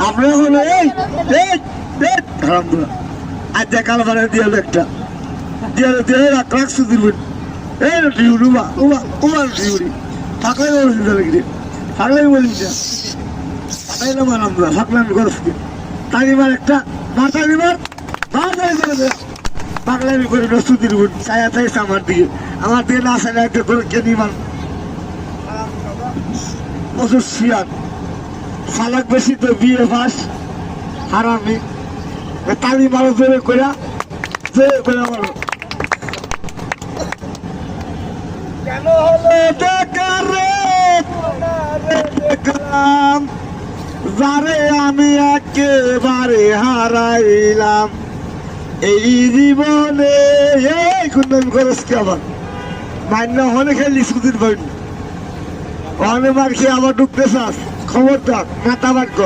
আমরা হলো আজ যা কাল বারে দিয়ে একটা দিয়ে রাখছি দিবেন এই উমা উমা উমা থাকলে বলছি থাকলে বলি থাকলাম আমরা থাকলাম গরফকে তালিমার একটা তালিমার পাগলামি করে নস্তুতির বুট ছায়া চাইছে আমার দিকে না চাইলে একটা করে কেনি মান প্রচুর শিয়ার সালাক বেশি তো বিয়ে পাস হারামি তালিমারও জোরে করে মারো কেন হলো দেখলাম যারে আমি একেবারে হারাইলাম এই জীবনে এই কুন্দামি খরচ কে আবার মান্য হলে খেলি সুদিন ভাই অনেক মার খেয়ে আবার ঢুকতে চাস খবরদার মাথা বার কর।